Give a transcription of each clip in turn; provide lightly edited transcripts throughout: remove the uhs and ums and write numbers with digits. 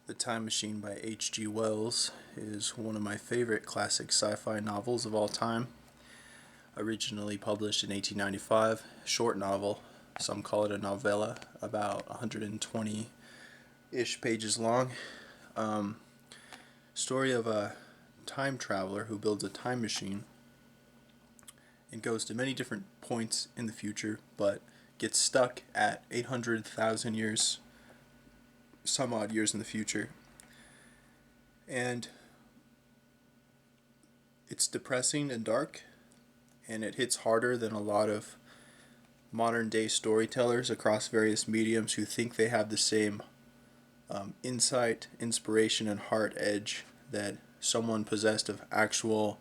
The Time Machine by H.G. Wells is one of my favorite classic sci-fi novels of all time. Originally published in 1895, short novel, some call it a novella, about 120-ish pages long. Um, Story of a time traveler who builds a time machine and goes to many different points in the future, but gets stuck at 800,000 years, some odd years in the future. And it's depressing and dark, and it hits harder than a lot of modern day storytellers across various mediums who think they have the same insight, inspiration, and heart edge that someone possessed of actual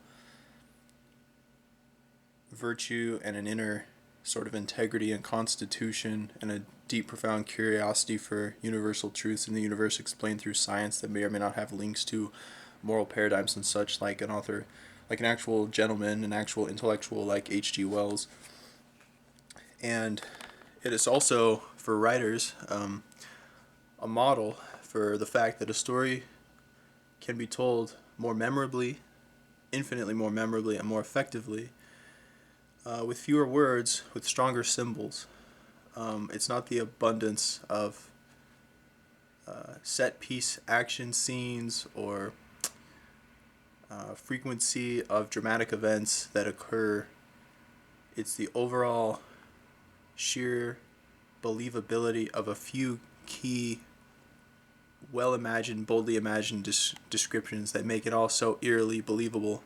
virtue and an inner sort of integrity and constitution and a deep, profound curiosity for universal truths in the universe explained through science that may or may not have links to moral paradigms and such, like an author, like an actual gentleman, an actual intellectual like H.G. Wells. And it is also, for writers, a model for the fact that a story can be told more memorably, infinitely more memorably, and more effectively with fewer words, with stronger symbols. It's not the abundance of set piece action scenes or frequency of dramatic events that occur. It's the overall sheer believability of a few key, well imagined, boldly imagined descriptions that make it all so eerily believable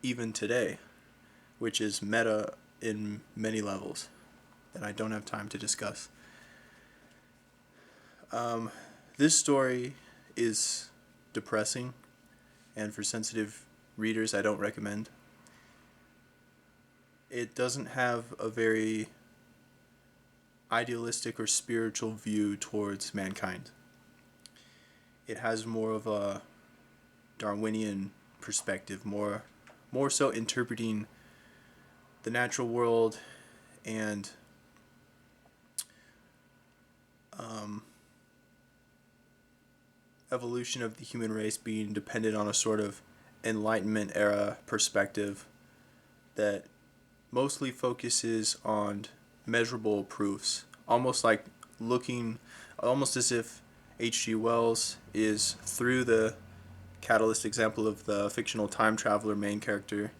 even today, which is meta in many levels that I don't have time to discuss. Um, this story is depressing, and for sensitive readers, I don't recommend. It doesn't have a very idealistic or spiritual view towards mankind. It has more of a Darwinian perspective, more so interpreting the natural world and um, evolution of the human race being dependent on a sort of Enlightenment era perspective that mostly focuses on measurable proofs, almost like looking, almost as if H.G. Wells is, through the catalyst example of the fictional time traveler main character,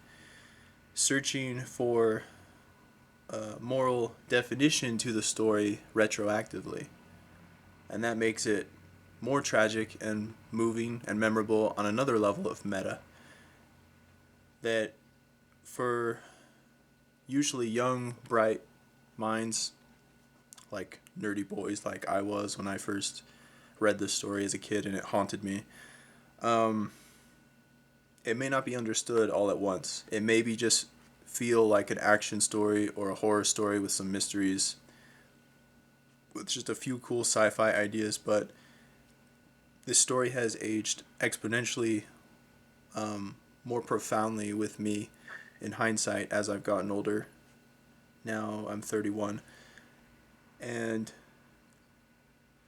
searching for a moral definition to the story retroactively. And that makes it more tragic and moving and memorable on another level of meta. That for usually young, bright minds, like nerdy boys like I was when I first read this story as a kid and it haunted me, um, it may not be understood all at once. It may be just feel like an action story or a horror story with some mysteries, with just a few cool sci-fi ideas, but this story has aged exponentially more profoundly with me in hindsight as I've gotten older. Now I'm 31, and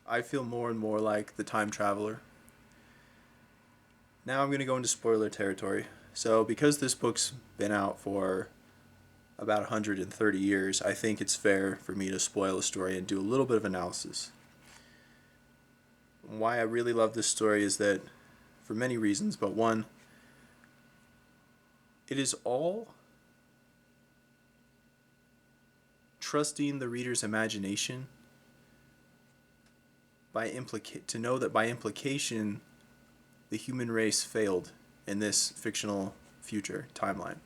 I feel more and more like the time traveler. Now I'm going to go into spoiler territory. So, because this book's been out for about 130 years, I think it's fair for me to spoil the story and do a little bit of analysis. Why I really love this story is that, for many reasons, but one, it is all trusting the reader's imagination to know that by implication the human race failed in this fictional future timeline,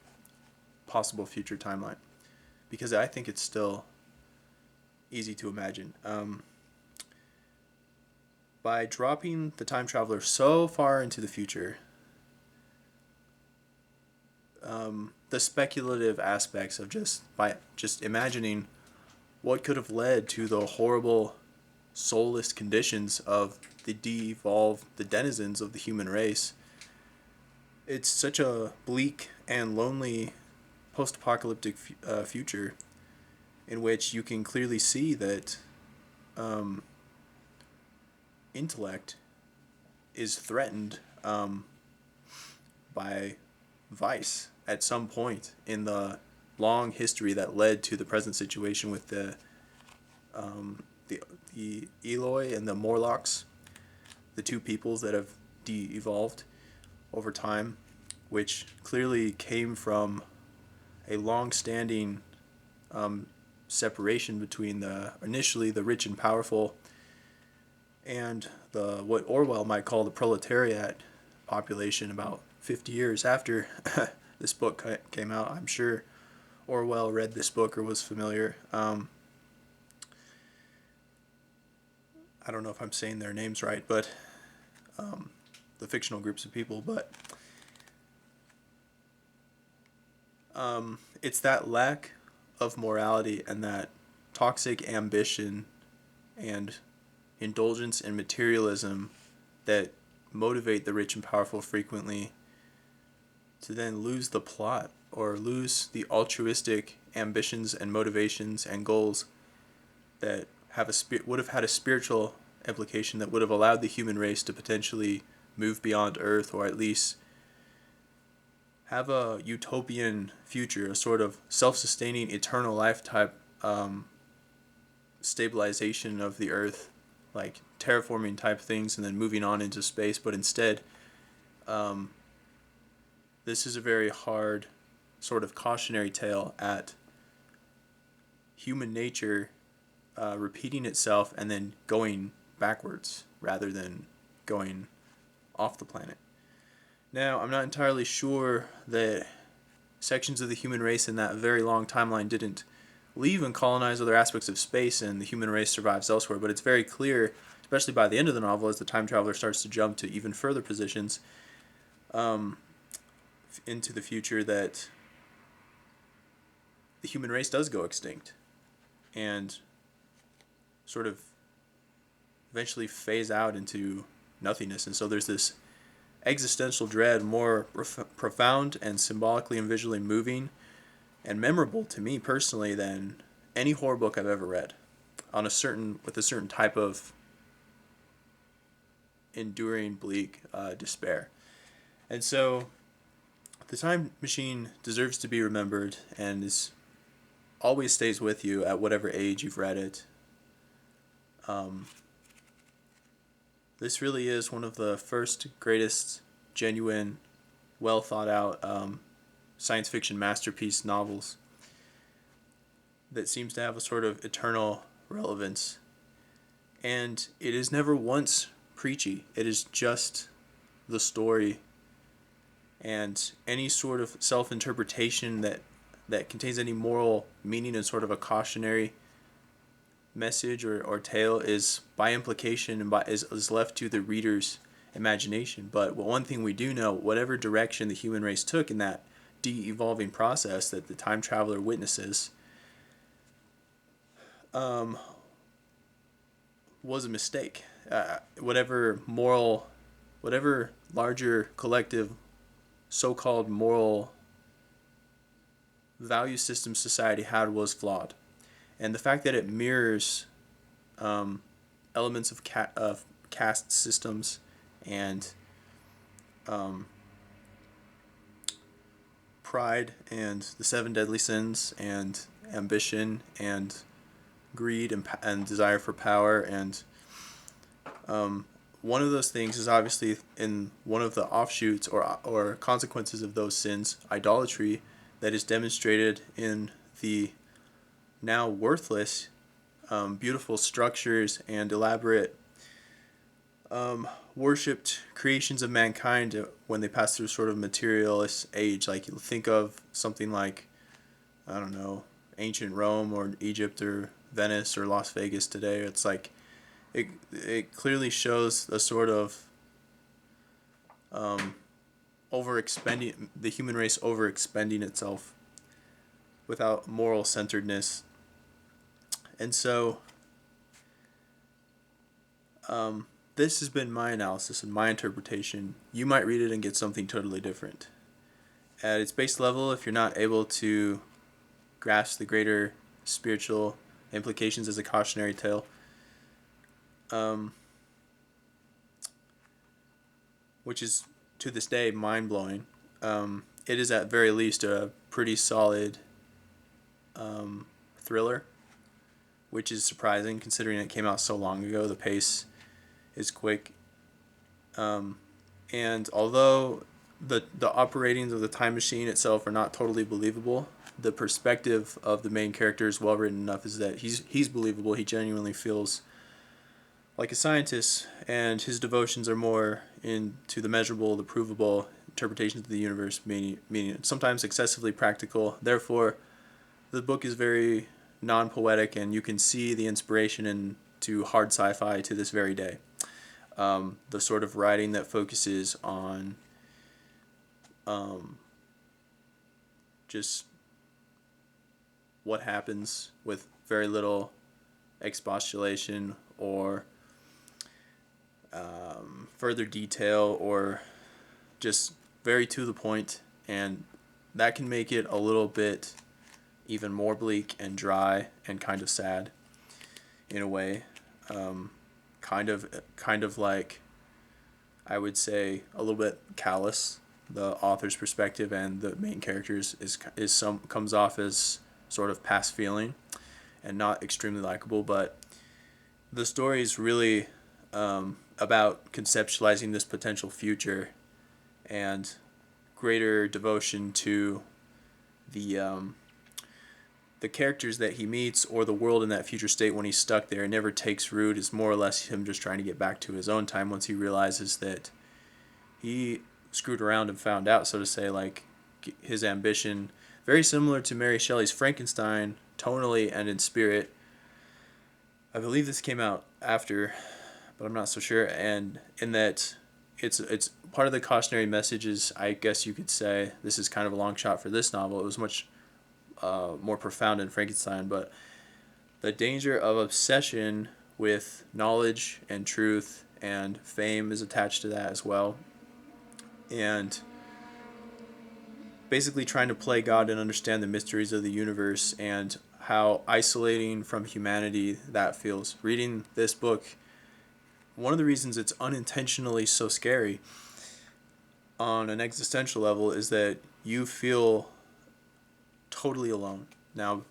possible future timeline, because I think it's still easy to imagine. By dropping the time traveler so far into the future, the speculative aspects of just imagining what could have led to the horrible soulless conditions of the denizens of the human race. It's such a bleak and lonely post-apocalyptic future in which you can clearly see that um, intellect is threatened by vice at some point in the long history that led to the present situation with the the Eloi and the Morlocks, the two peoples that have de-evolved over time, which clearly came from a long-standing separation between initially the rich and powerful and the what Orwell might call the proletariat population about 50 years after this book came out. I'm sure Orwell read this book or was familiar. I don't know if I'm saying their names right, but the fictional groups of people, but it's that lack of morality and that toxic ambition and indulgence in materialism that motivate the rich and powerful frequently to then lose the plot or lose the altruistic ambitions and motivations and goals that would have had a spiritual implication that would have allowed the human race to potentially move beyond Earth, or at least have a utopian future, a sort of self-sustaining eternal life type stabilization of the Earth, like terraforming type things and then moving on into space. But instead, this is a very hard sort of cautionary tale at human nature repeating itself and then going backwards rather than going off the planet. Now, I'm not entirely sure that sections of the human race in that very long timeline didn't leave and colonize other aspects of space and the human race survives elsewhere, but it's very clear, especially by the end of the novel, as the time traveler starts to jump to even further positions into the future, that the human race does go extinct and sort of eventually phase out into nothingness. And so there's this existential dread, more profound and symbolically and visually moving and memorable to me personally than any horror book I've ever read, with a certain type of enduring bleak despair. And so the Time Machine deserves to be remembered and always stays with you at whatever age you've read it. This really is one of the first, greatest, genuine, well thought out science fiction masterpiece novels that seems to have a sort of eternal relevance. And it is never once preachy. It is just the story, and any sort of self-interpretation that contains any moral meaning and sort of a cautionary message or tale is by implication and is left to the reader's imagination. But one thing we do know, whatever direction the human race took in that de-evolving process that the time traveler witnesses was a mistake. Whatever larger collective so-called moral value system society had was flawed. And the fact that it mirrors elements of caste systems and pride and the seven deadly sins and ambition and greed and desire for power, and one of those things is obviously in one of the offshoots or consequences of those sins, idolatry, that is demonstrated in the now worthless beautiful structures and elaborate worshipped creations of mankind when they pass through sort of materialist age. Like, you think of something like, I don't know, ancient Rome or Egypt or Venice or Las Vegas today. It's like it clearly shows a sort of overexpending, the human race overexpending itself without moral centeredness. And so this has been my analysis and my interpretation. You might read it and get something totally different. At its base level, if you're not able to grasp the greater spiritual implications as a cautionary tale, which is to this day mind blowing. It is at very least a pretty solid thriller, which is surprising considering it came out so long ago. The pace is quick, and although the operatings of the time machine itself are not totally believable, the perspective of the main character is well written enough is that he's believable. He genuinely feels like a scientist, and his devotions are more into the measurable, the provable interpretations of the universe, meaning sometimes excessively practical. Therefore, the book is very non-poetic, and you can see the inspiration into hard sci-fi to this very day. The sort of writing that focuses on just what happens with very little expostulation or further detail, or just very to the point, and that can make it a little bit even more bleak and dry and kind of sad in a way. Kind of like, I would say, a little bit callous. The author's perspective and the main character's comes off as sort of past feeling and not extremely likable, but the story is really about conceptualizing this potential future and greater devotion to the characters that he meets or the world in that future state when he's stuck there. It never takes root. It's more or less him just trying to get back to his own time once he realizes that he screwed around and found out, so to say, like his ambition. Very similar to Mary Shelley's Frankenstein, tonally and in spirit. I believe this came out after, but I'm not so sure. And in that, it's part of the cautionary messages, I guess you could say. This is kind of a long shot for this novel. It was much more profound in Frankenstein, but the danger of obsession with knowledge and truth and fame is attached to that as well. And basically trying to play God and understand the mysteries of the universe and how isolating from humanity that feels. Reading this book, one of the reasons it's unintentionally so scary on an existential level is that you feel totally alone. Now,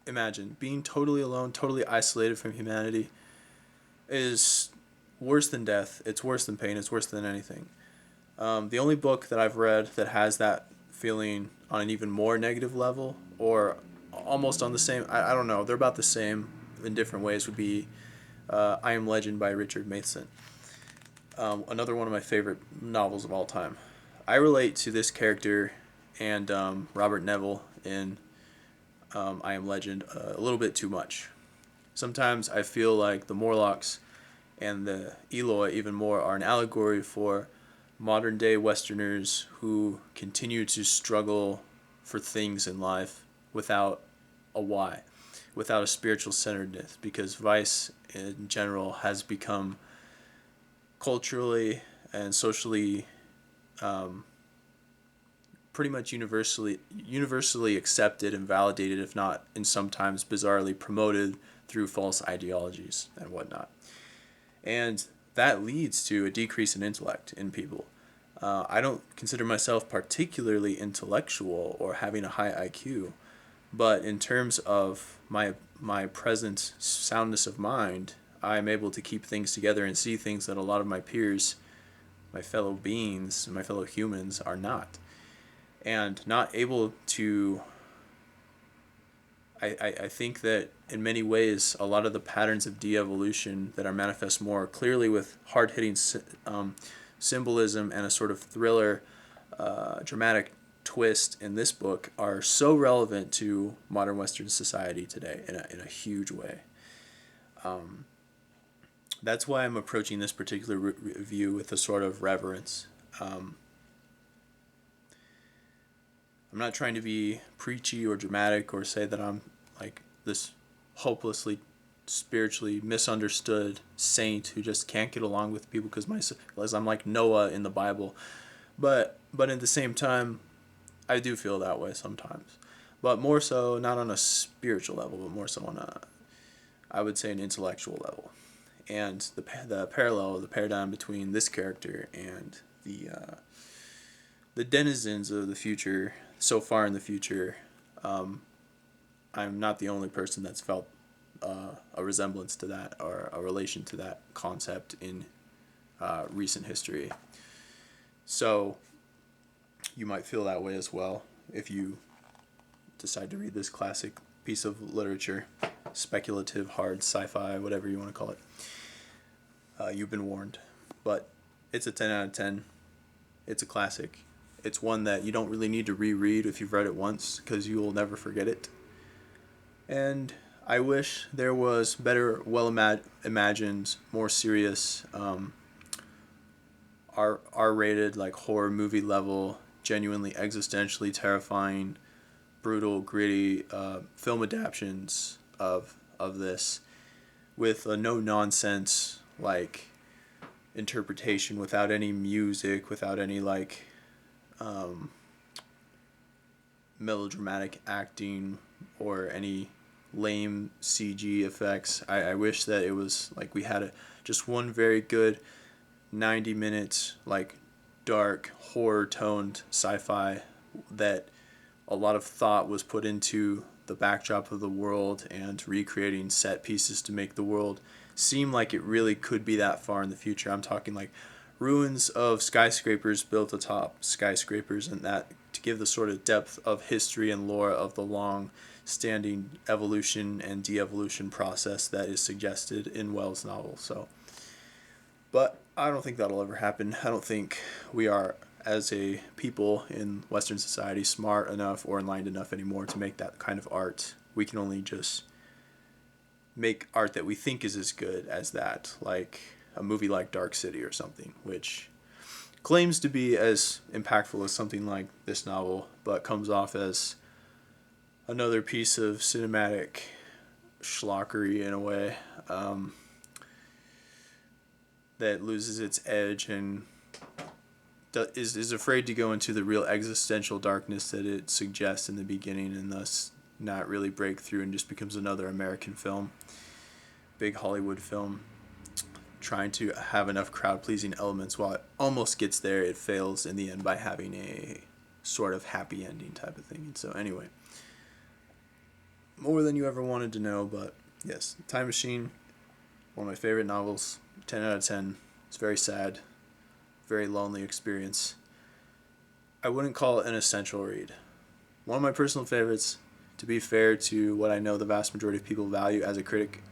imagine being totally alone, totally isolated from humanity is worse than death. It's worse than pain. It's worse than anything. The only book that I've read that has that feeling on an even more negative level, or almost on the same, I don't know, they're about the same in different ways, would be I Am Legend by Richard Matheson. Another one of my favorite novels of all time. I relate to this character and Robert Neville in I Am Legend a little bit too much. Sometimes I feel like the Morlocks and the Eloi even more are an allegory for modern day Westerners who continue to struggle for things in life without a why, without a spiritual centeredness, because vice in general has become culturally and socially pretty much universally accepted and validated, if not, and sometimes bizarrely promoted through false ideologies and whatnot. And that leads to a decrease in intellect in people. I don't consider myself particularly intellectual or having a high IQ, but in terms of my present soundness of mind, I'm able to keep things together and see things that a lot of my peers, my fellow beings, my fellow humans are not. And not able to, I think that in many ways, a lot of the patterns of de-evolution that are manifest more clearly with hard-hitting symbolism and a sort of thriller, dramatic twist in this book are so relevant to modern Western society today in a huge way. That's why I'm approaching this particular review with a sort of reverence. I'm not trying to be preachy or dramatic or say that I'm like this hopelessly spiritually misunderstood saint who just can't get along with people because I'm like Noah in the Bible. But at the same time, I do feel that way sometimes. But more so, not on a spiritual level, but more so on I would say, an intellectual level. and the parallel, the paradigm between this character and the denizens of the future, so far in the future. I'm not the only person that's felt a resemblance to that or a relation to that concept in recent history. So you might feel that way as well if you decide to read this classic piece of literature, speculative, hard sci-fi, whatever you want to call it. You've been warned. But it's a 10 out of 10. It's a classic. It's one that you don't really need to reread if you've read it once, because you will never forget it. And I wish there was better, imagined, more serious, R-rated, like horror movie level, genuinely existentially terrifying, brutal, gritty film adaptations of this, with a no nonsense like interpretation, without any music, without any like melodramatic acting or any lame CG effects. I wish that it was like we had just one very good 90 minutes like dark horror toned sci-fi that a lot of thought was put into the backdrop of the world and recreating set pieces to make the world seem like it really could be that far in the future. I'm talking like ruins of skyscrapers built atop skyscrapers, and that to give the sort of depth of history and lore of the long standing evolution and de-evolution process that is suggested in Wells' novel. So, but I don't think that'll ever happen. I don't think we are, as a people in Western society, smart enough or enlightened enough anymore to make that kind of art. We can only just make art that we think is as good as that, like a movie like Dark City or something, which claims to be as impactful as something like this novel, but comes off as another piece of cinematic schlockery in a way, that loses its edge and is afraid to go into the real existential darkness that it suggests in the beginning, and thus not really break through and just becomes another American film, big Hollywood film, trying to have enough crowd-pleasing elements. While it almost gets there, it fails in the end by having a sort of happy ending type of thing. And so anyway, more than you ever wanted to know, but yes, Time Machine, one of my favorite novels, 10 out of 10. It's very sad, very lonely experience. I wouldn't call it an essential read. One of my personal favorites, to be fair to what I know the vast majority of people value as a critic.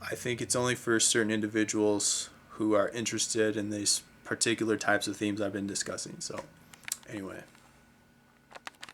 I think it's only for certain individuals who are interested in these particular types of themes I've been discussing. So, anyway.